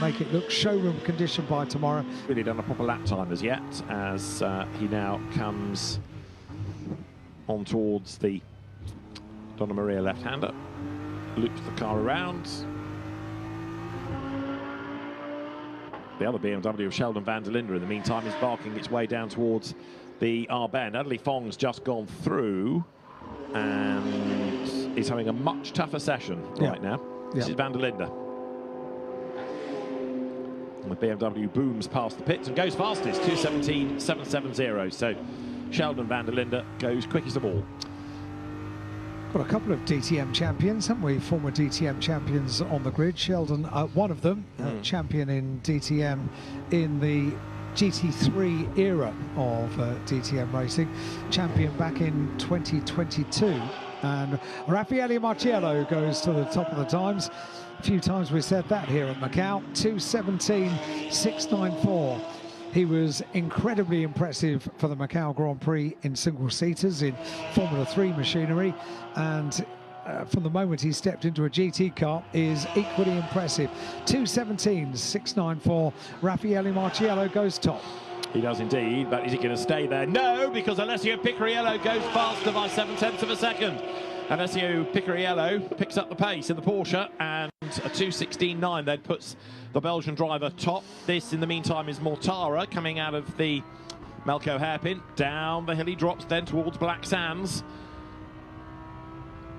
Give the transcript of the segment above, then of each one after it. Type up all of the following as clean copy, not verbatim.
make it look showroom condition by tomorrow. Really done a proper lap time as yet, as he now comes on towards the Donna Maria left-hander, loops the car around. The other BMW of Sheldon van der Linde in the meantime is barking its way down towards the R-bend. Adderley Fong's just gone through and is having a much tougher session right now. This is van der Linde. And the BMW booms past the pits and goes fastest, 2:17.770. So Sheldon van der Linde goes quickest of all. Got a couple of DTM champions, haven't we? Former DTM champions on the grid. Sheldon, one of them, champion in DTM in the GT3 era of DTM racing. Champion back in 2022. And Raffaele Marciello goes to the top of the times. A few times we said that here at Macau. 2:17.694. He was incredibly impressive for the Macau Grand Prix in single-seaters, in Formula 3 machinery, and from the moment he stepped into a GT car is equally impressive. 2:17.694. Raffaele Marciello goes top. He does indeed, but is he going to stay there? No, because Alessio Picariello goes faster by 7/10 of a second. Alessio Picariello picks up the pace in the Porsche, and a 2:16.9 then puts the Belgian driver top. This, in the meantime, is Mortara coming out of the Melco hairpin. Down the hill he drops, then towards Black Sands.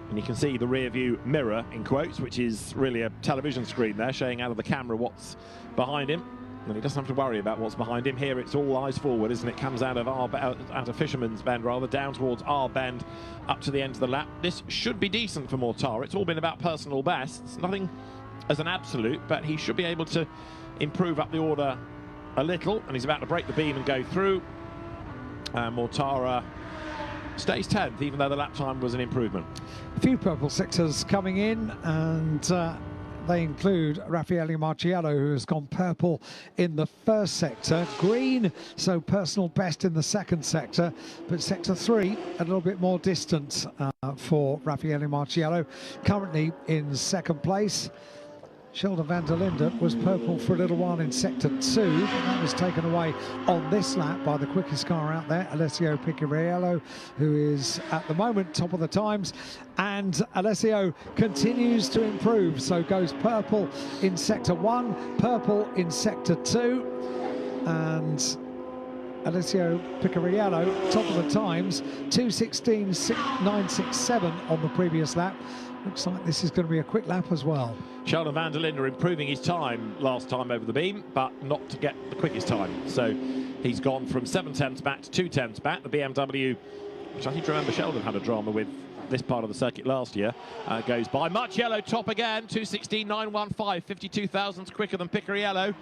And you can see the rear view mirror, in quotes, which is really a television screen there, showing out of the camera what's behind him. And he doesn't have to worry about what's behind him. Here it's all eyes forward, isn't it? Comes out of Fisherman's Bend, rather, down towards our bend, up to the end of the lap. This should be decent for Mortara. It's all been about personal bests. Nothing as an absolute, but he should be able to improve up the order a little. And he's about to break the beam and go through. Mortara stays 10th, even though the lap time was an improvement. A few purple sectors coming in, and they include Raffaele Marciello, who has gone purple in the first sector. Green, so personal best in the second sector. But sector 3, a little bit more distant for Raffaele Marciello. Currently in second place. Sheldon van der Linde was purple for a little while in sector 2, but that was taken away on this lap by the quickest car out there, Alessio Picariello, who is at the moment top of the times. And Alessio continues to improve, so goes purple in sector 1, purple in sector 2, and Alessio Picariello, top of the times, 2:16.967 on the previous lap. Looks like this is going to be a quick lap as well. Sheldon van der Linde improving his time last time over the beam, but not to get the quickest time. So he's gone from 7/10 back to 2/10 back. The BMW, which I think to remember Sheldon had a drama with this part of the circuit last year, goes by. Marciello top again, 2:16.915, 52 thousandths quicker than Picariello.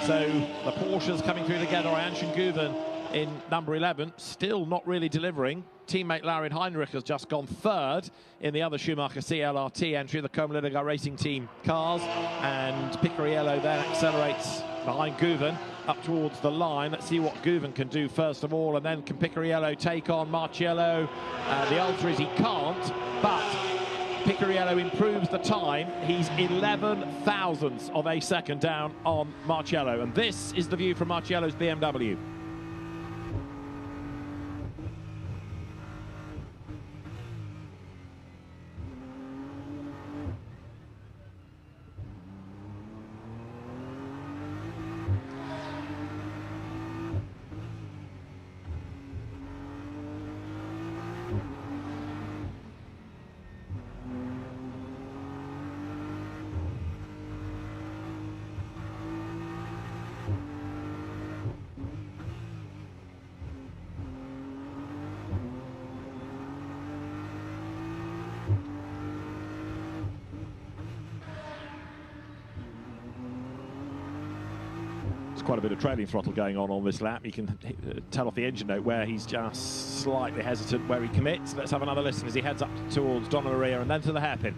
So the Porsches coming through together. Anchan Guven in number 11, still not really delivering. Teammate Laurin Heinrich has just gone third in the other Schumacher CLRT entry, the Comliniger Racing Team cars, and Picariello then accelerates behind Guven up towards the line. Let's see what Guven can do first of all, and then can Picariello take on Marciello? The answer is he can't, but Picariello improves the time. He's 11 thousandths of a second down on Marciello, and this is the view from Marciello's BMW. Quite a bit of trailing throttle going on this lap. You can tell off the engine note where he's just slightly hesitant where he commits. Let's have another listen as he heads up towards Donna Maria and then to the hairpin.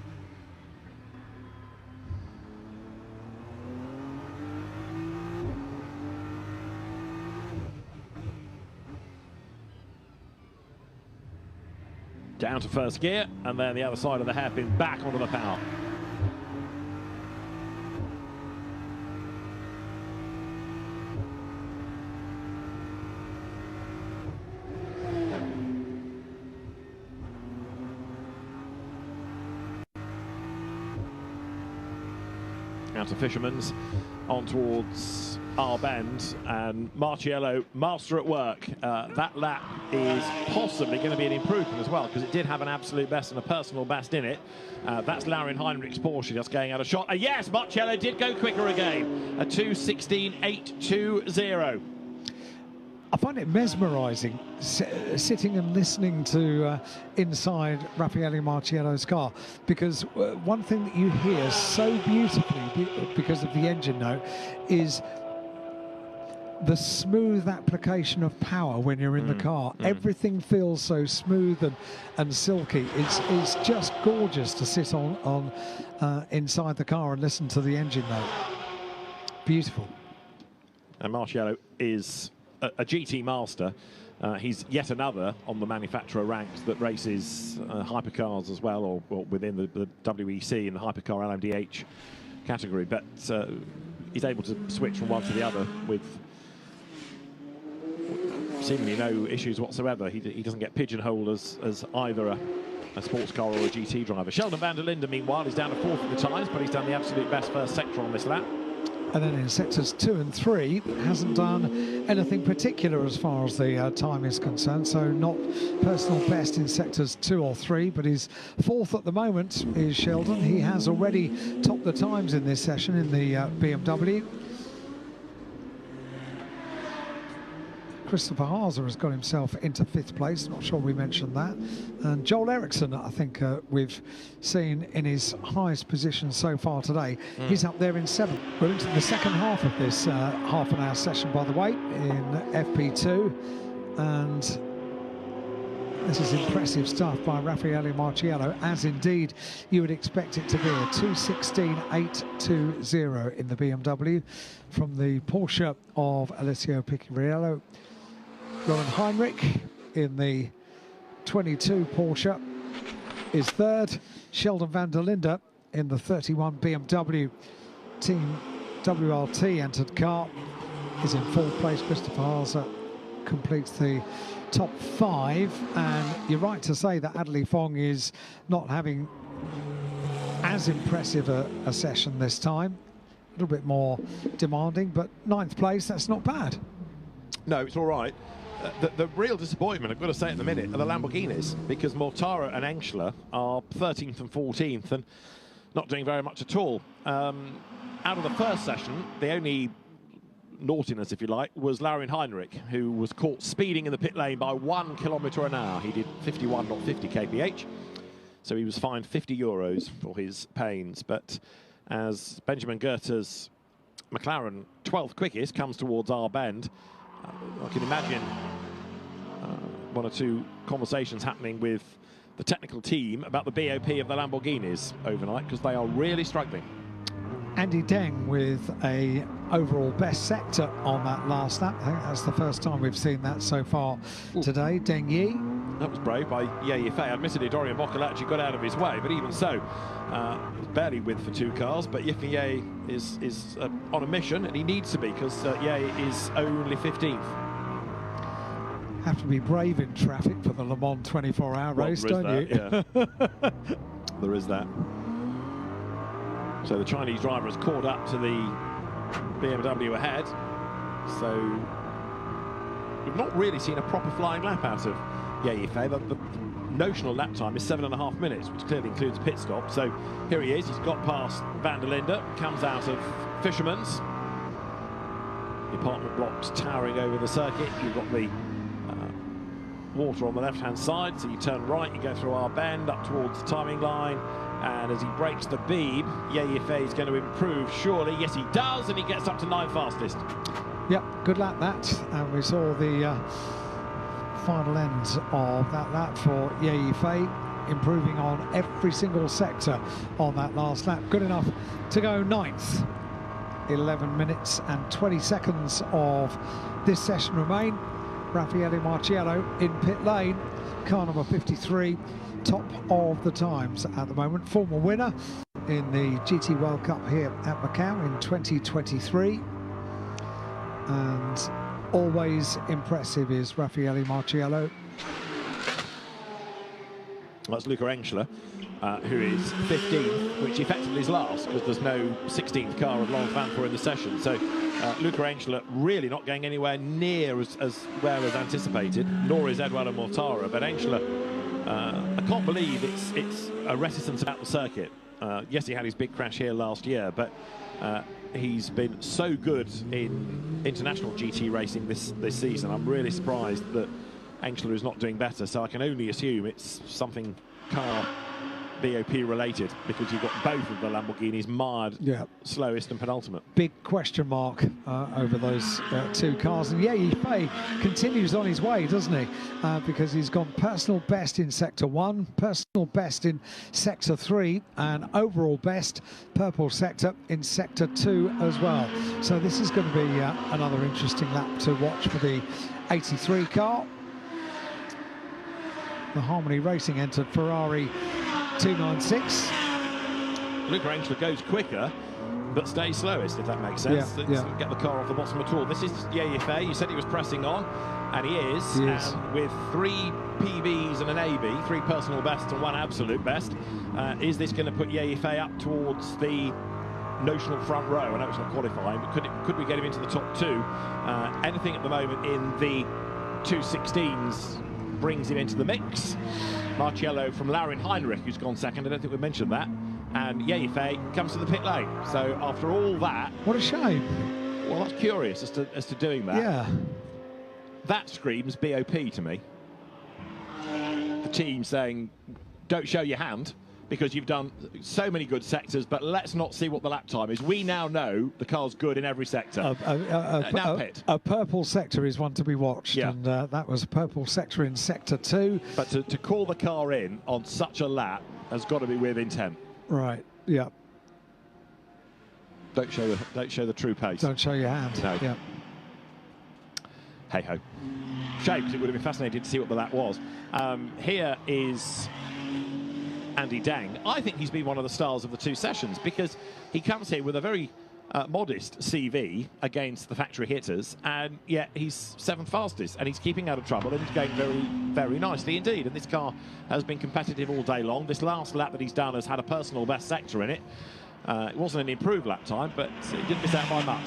Down to first gear, and then the other side of the hairpin back onto the power. out of Fisherman's on towards our bend, and Marciello, master at work. That lap is possibly going to be an improvement as well, because it did have an absolute best and a personal best in it. That's Laurin Heinrich's Porsche just going out of shot. Yes, Marciello did go quicker again. A 2:16.820. I find it mesmerising sitting and listening to inside Raffaele Marciello's car, because one thing that you hear so beautifully because of the engine note is the smooth application of power when you're in the car. Everything feels so smooth and silky. It's just gorgeous to sit on inside the car and listen to the engine note. Beautiful. And Marciello is a GT master. He's yet another on the manufacturer ranks that races hypercars as well, or within the WEC in the hypercar LMDH category. But he's able to switch from one to the other with seemingly no issues whatsoever. He doesn't get pigeonholed as either a sports car or a GT driver. Sheldon van der Linde, meanwhile, is down to 4th in the times, but he's done the absolute best first sector on this lap. And then in sectors 2 and 3, hasn't done anything particular as far as the time is concerned. So not personal best in sectors 2 or 3, but he's 4th at the moment is Sheldon. He has already topped the times in this session in the BMW. Christopher Haase has got himself into 5th place. Not sure we mentioned that. And Joel Eriksson, I think we've seen in his highest position so far today. He's up there in 7th. We're into the second half of this half-an-hour session, by the way, in FP2. And this is impressive stuff by Raffaele Marciello, as indeed you would expect it to be. A 2:16.820 in the BMW from the Porsche of Alessio Piccirillo. Laurin Heinrich in the 22 Porsche is 3rd. Sheldon van der Linde in the 31 BMW Team WRT entered car is in 4th place. Christopher Haase completes the top 5, and you're right to say that Adley Fong is not having as impressive a session this time. A little bit more demanding, but 9th place, that's not bad. No, it's all right. The real disappointment, I've got to say at the minute, are the Lamborghinis, because Mortara and Engschler are 13th and 14th and not doing very much at all. Out of the first session, the only naughtiness, if you like, was Laurin Heinrich, who was caught speeding in the pit lane by 1 kilometre an hour. He did 51, not 50 kph, so he was fined €50 for his pains. But as Benjamin Goether's McLaren 12th quickest comes towards our bend, I can imagine one or two conversations happening with the technical team about the BOP of the Lamborghinis overnight, because they are really struggling. Andy Deng with a overall best sector on that last lap. I think that's the first time we've seen that so far today. Deng Yi. That was brave by Ye Yifei. Admittedly, Dorian Boccolacci got out of his way, but even so, barely with for 2 cars. But Yifei is on a mission, and he needs to be, because Ye is only 15th. Have to be brave in traffic for the Le Mans 24-hour race, don't you? Yeah. There is that. So the Chinese driver has caught up to the BMW ahead. So we've not really seen a proper flying lap out of Ye Yifei. The notional lap time is 7.5 minutes, which clearly includes pit stop. So here he is. He's got past van der Linde, comes out of Fisherman's. The apartment blocks towering over the circuit. You've got the water on the left-hand side, so you turn right, you go through our bend up towards the timing line, and as he breaks the beam, Ye Yifei is going to improve, surely. Yes, he does, and he gets up to 9th fastest. Yep, good lap that, and we saw the final end of that lap for Ye Yifei, improving on every single sector on that last lap. Good enough to go 9th. 11 minutes and 20 seconds of this session remain. Raffaele Marciello in pit lane, car number 53, top of the times at the moment. Former winner in the GT World Cup here at Macau in 2023. And always impressive is Raffaele Marciello. That's Luca Engschler, who is 15th, which effectively is last because there's no 16th car of Laurens Vanthoor in the session. So Luca Engschler really not going anywhere near as well as anticipated, nor is Eduardo Mortara. But Engschler, I can't believe it's a reticence about the circuit. Yes, he had his big crash here last year, but he's been so good in international GT racing this season. I'm really surprised that Engschler is not doing better, so I can only assume it's something car BOP related, because you've got both of the Lamborghinis mired, slowest and penultimate. Big question mark over those two cars. And Ye Fei continues on his way, doesn't he? Because he's gone personal best in Sector 1, personal best in Sector 3, and overall best purple sector in Sector 2 as well. So this is going to be another interesting lap to watch for the 83 car. The Harmony Racing entered Ferrari 296. Luca Engschler goes quicker, but stays slowest, if that makes sense. Get the car off the bottom at all. This is Ye Fei. You said he was pressing on, and he is. And with 3 PBs and an AB, 3 personal bests and 1 absolute best, is this going to put Ye Fei up towards the notional front row? I know it's not qualifying, but could we get him into the top 2? Anything at the moment in the 216s brings him into the mix. Marciello from Laurin Heinrich, who's gone second. I don't think we mentioned that. And Ye Fei comes to the pit lane. So after all that, what a shame. Well, that's curious as to doing that. Yeah. That screams BOP to me. The team saying, don't show your hand, because you've done so many good sectors, but let's not see what the lap time is. We now know the car's good in every sector. Now pit. A purple sector is one to be watched, and that was a purple sector in Sector 2. But to call the car in on such a lap has got to be with intent. Right, yeah. Don't show the true pace. Don't show your hand. No. Yeah. Hey-ho. Shame, because it would have been fascinating to see what the lap was. Here is Andy Dang. I think he's been one of the stars of the 2 sessions, because he comes here with a very modest CV against the factory hitters, and yet he's 7th fastest, and he's keeping out of trouble, and he's going very, very nicely indeed. And this car has been competitive all day long. This last lap that he's done has had a personal best sector in it. It wasn't an improved lap time, but it didn't miss out by much.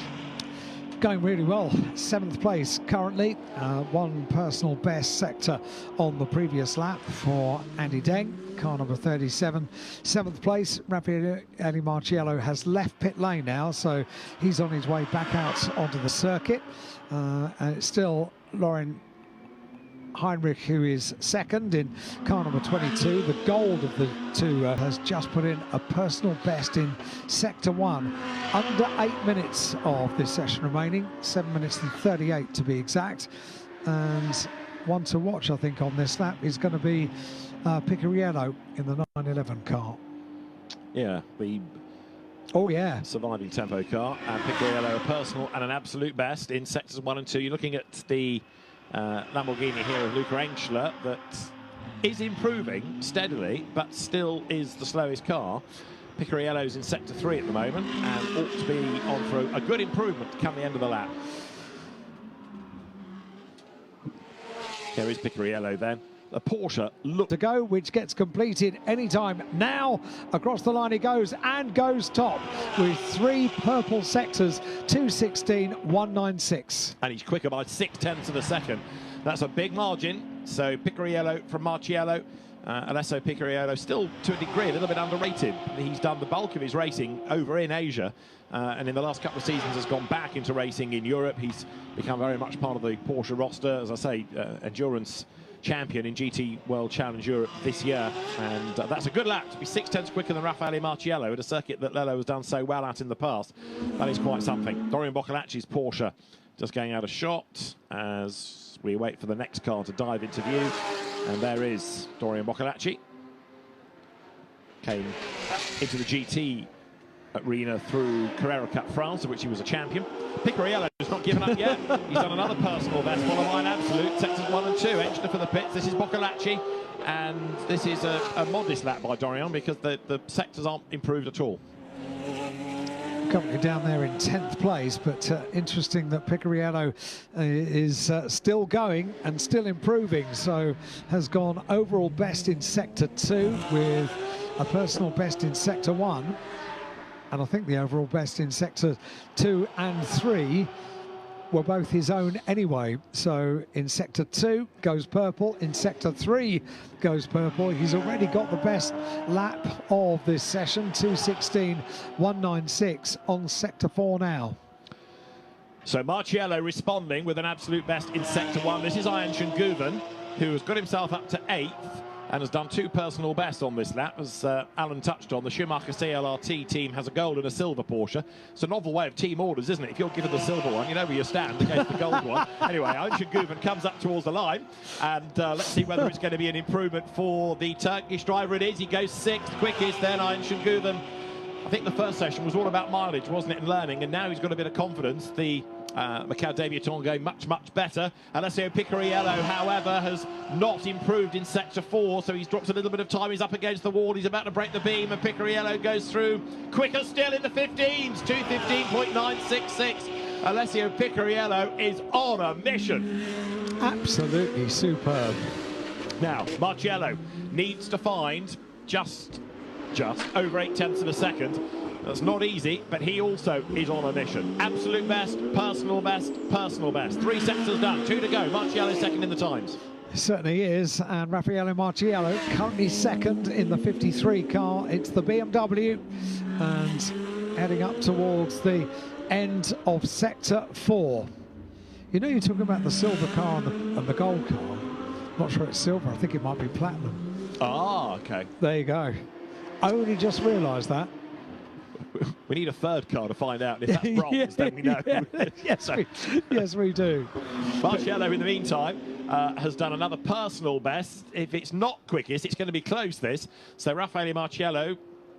Going really well. 7th place currently. 1 personal best sector on the previous lap for Andy Deng, car number 37. 7th place, Raffaele Marciello has left pit lane now, so he's on his way back out onto the circuit. And it's still Laurin Heinrich who is second in car number 22. The gold of the 2 has just put in a personal best in Sector 1. Under 8 minutes of this session remaining, 7 minutes and 38 to be exact. And one to watch, I think, on this lap is going to be Picariello in the 911 car. Yeah, the surviving tempo car, and Picariello a personal and an absolute best in sectors 1 and 2. You're looking at the Lamborghini here of Luca Engschler that is improving steadily, but still is the slowest car. Picariello's in Sector 3 at the moment, and ought to be on for a good improvement to come the end of the lap. Here is Picariello then. The Porsche look to go, which gets completed anytime now. Across the line he goes, and goes top with 3 purple sectors, 2:16, 1:96. And he's quicker by 0.6 of a second. That's a big margin. So Picariello from Marciello. Alessio Picariello still, to a degree, a little bit underrated. He's done the bulk of his racing over in Asia, and in the last couple of seasons has gone back into racing in Europe. He's become very much part of the Porsche roster, as I say, endurance champion in GT World Challenge Europe this year, and that's a good lap to be 0.6 quicker than Raffaele Marciello at a circuit that Lello has done so well at in the past. That is quite something. Dorian Boccolacci's Porsche just going out of shot as we wait for the next car to dive into view, and there is Dorian Boccolacci. Came into the GT arena through Carrera Cup France, of which he was a champion. Picariello has not given up yet. He's done another personal best, followed by an absolute, sectors 1 and 2. Engschler for the pits. This is Boccolacci, and this is a modest lap by Dorian, because the sectors aren't improved at all. currently down there in 10th place, but interesting that Picariello is still going and still improving, so has gone overall best in Sector 2 with a personal best in Sector 1, and I think the overall best in Sector 2 and 3 were both his own anyway. So in Sector 2 goes purple, in Sector 3 goes purple. He's already got the best lap of this session, 2:16.196 on Sector 4 now. So Marciello responding with an absolute best in Sector 1. This is Ian Shinguven, who has got himself up to 8th and has done 2 personal bests on this lap. As Alan touched on, the Schumacher CLRT team has a gold and a silver Porsche. It's a novel way of team orders, isn't it? If you're given the silver one, you know where you stand against the gold one. Anyway, Ian Shinguven comes up towards the line, and let's see whether it's going to be an improvement for the Turkish driver. It is. He goes 6th, quickest then, Ian Shinguven. I think the first session was all about mileage, wasn't it, and learning, and now he's got a bit of confidence. The Macau debutant going much, much better. Alessio Picariello, however, has not improved in Sector 4, so he's dropped a little bit of time. He's up against the wall. He's about to break the beam, and Picariello goes through quicker still in the 15s, 2:15.966. Alessio Picariello is on a mission. Absolutely superb. Now, Marciello needs to find just over 8/10 of a second. That's not easy, but he also is on a mission. Absolute best, personal best, personal best. 3 sectors done, 2 to go. Marciello second in the times. Certainly is, and Raffaele Marciello currently second in the 53 car. It's the BMW, and heading up towards the end of Sector 4. You know, you're talking about the silver car and the gold car. I'm not sure it's silver, I think it might be platinum. Ah, okay. There you go. I only just realised that. We need a third car to find out. If that's bronze, then we know. Yes, we do. Marciello, in the meantime, has done another personal best. If it's not quickest, it's going to be close, this. So Raffaele Marciello,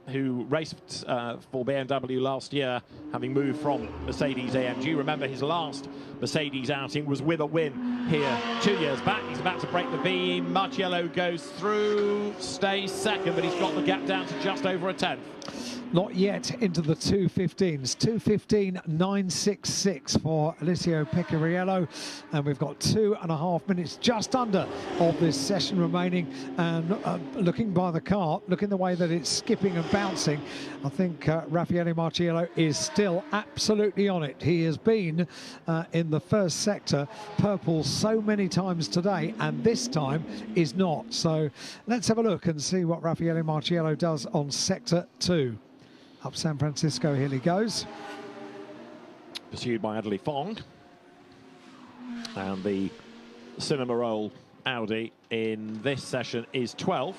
who raced for BMW last year, having moved from Mercedes AMG. Remember, his last Mercedes outing was with a win here 2 years back. He's about to break the beam. Marciello goes through, stays second, but he's got the gap down to just over a 10th. Not yet into the 2:15s. 2:15.966 for Alessio Picariello, and we've got 2.5 minutes just under of this session remaining. And looking by the car, looking the way that it's skipping and bouncing, I think Raffaele Marciello is still absolutely on it. He has been in the first sector purple so many times today, and this time is not. So let's have a look and see what Raffaele Marciello does on Sector 2. Up San Francisco Hill he goes. Pursued by Adley Fong. And the Cinema Roll Audi in this session is 12th.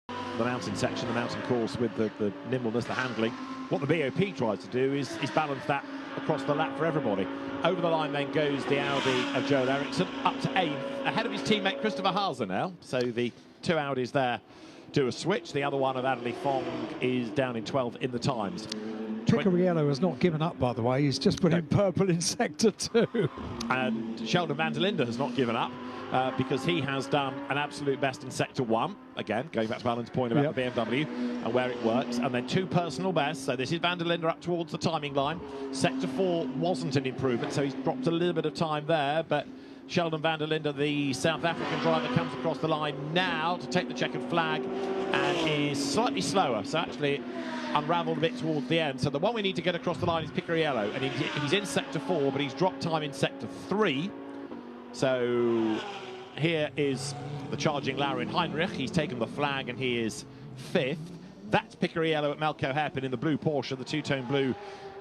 The mountain section, the mountain course with the nimbleness, the handling. What the BOP tries to do is balance that across the lap for everybody. Over the line then goes the Audi of Joel Eriksson, up to 8th, ahead of his teammate Christopher Haase now. So the 2 Audis there do a switch. The other one of Adley Fong is down in 12th in the times. Picariello has not given up, by the way. He's just put in purple in Sector 2. And Sheldon van der Linde has not given up because he has done an absolute best in Sector 1. Again, going back to Alan's point about the BMW and where it works. And then 2 personal bests. So this is van der Linde up towards the timing line. Sector 4 wasn't an improvement, so he's dropped a little bit of time there. But Sheldon van der Linde, the South African driver, comes across the line now to take the checkered flag and is slightly slower. So actually unravelled a bit towards the end. So the one we need to get across the line is Picariello, and he's in Sector 4, but he's dropped time in Sector 3. So here is the charging Laurin Heinrich. He's taken the flag and he is 5th. That's Picariello at Melco Hairpin in the blue Porsche, the two-tone blue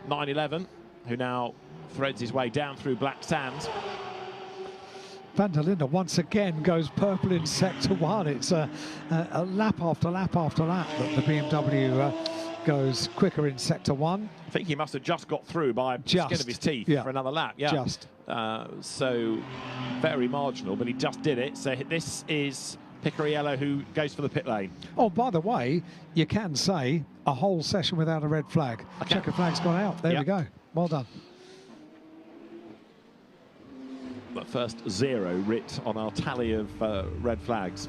911, who now threads his way down through black sand. Van der Linde once again goes purple in Sector 1. It's a lap after lap after lap that the BMW goes quicker in Sector 1. I think he must have just got through by the skin of his teeth for another lap. Yeah, just. So very marginal, but he just did it. So this is Picariello who goes for the pit lane. Oh, by the way, you can say a whole session without a red flag. Checker flag's gone out. There we go. Well done. The first 0 writ on our tally of red flags.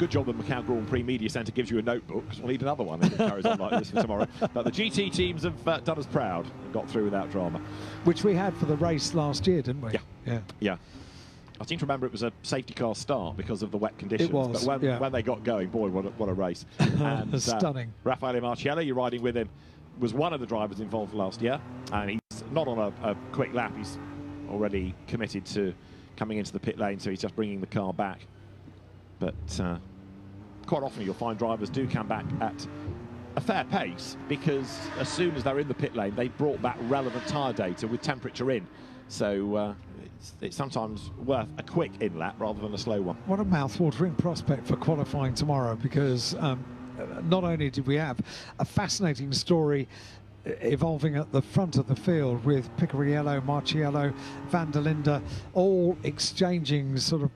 good job the Macau Grand Prix Media Centre gives you a notebook, because we'll need another one if it carries on like this for tomorrow. But the GT teams have done us proud and got through without drama. Which we had for the race last year, didn't we? Yeah. I seem to remember it was a safety car start because of the wet conditions. It was, but when they got going, boy, what a race. And, stunning. Raffaele Marciello, you're riding with him, was one of the drivers involved last year, and he's not on a quick lap. He's already committed to coming into the pit lane, so he's just bringing the car back. But quite often you'll find drivers do come back at a fair pace, because as soon as they're in the pit lane, they brought back relevant tyre data with temperature in. So it's sometimes worth a quick in-lap rather than a slow one. What a mouth-watering prospect for qualifying tomorrow, because not only did we have a fascinating story evolving at the front of the field with Picariello, Marciello, Van der Linde, all exchanging sort of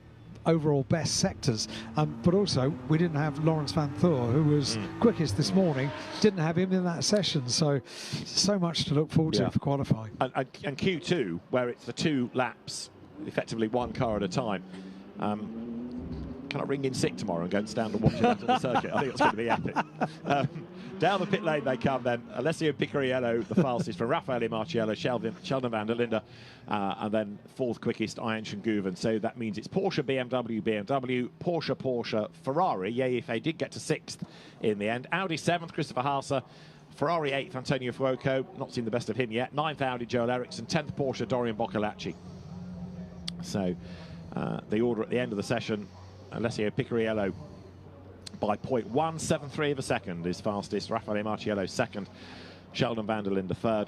overall best sectors, but also we didn't have Lawrence Van Thor, who was quickest this morning. Didn't have him in that session, so much to look forward to for qualifying. And Q2, where it's the 2 laps, effectively 1 car at a time. Can I ring in sick tomorrow and go and stand and watch it out on the circuit? I think it's going to be epic. Down the pit lane they come then. Alessio Picariello, the fastest, from Raffaele Marciello, Sheldon van der Linde, and then 4th quickest, Ian Schenguven. So that means it's Porsche, BMW, Porsche, Ferrari. Yeah, if they did get to 6th in the end. Audi 7th, Christopher Haase. Ferrari 8th, Antonio Fuoco. Not seen the best of him yet. 9th Audi, Joel Eriksson. 10th Porsche, Dorian Boccolacci. So the order at the end of the session: Alessio Picariello by 0.173 of a second is fastest, Raffaele Marciello 2nd, Sheldon van der Linde 3rd,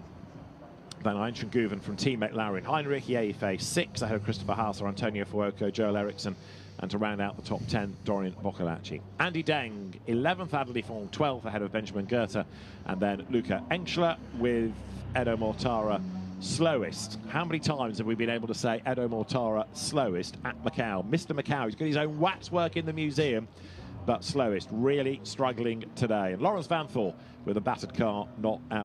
then Ian Schenguven from teammate Laurin Heinrich, Yeife 6th, ahead of Christopher Haase, Antonio Fuoco, Joel Eriksson, and to round out the top 10, Dorian Boccolacci. Andy Deng 11th, Adeli Fong 12th, ahead of Benjamin Goethe, and then Luca Engschler with Edo Mortara slowest. How many times have we been able to say Edo Mortara slowest at Macau? Mr. Macau, he's got his own waxwork in the museum, but slowest, really struggling today. And Lawrence Van Thor with a battered car not out.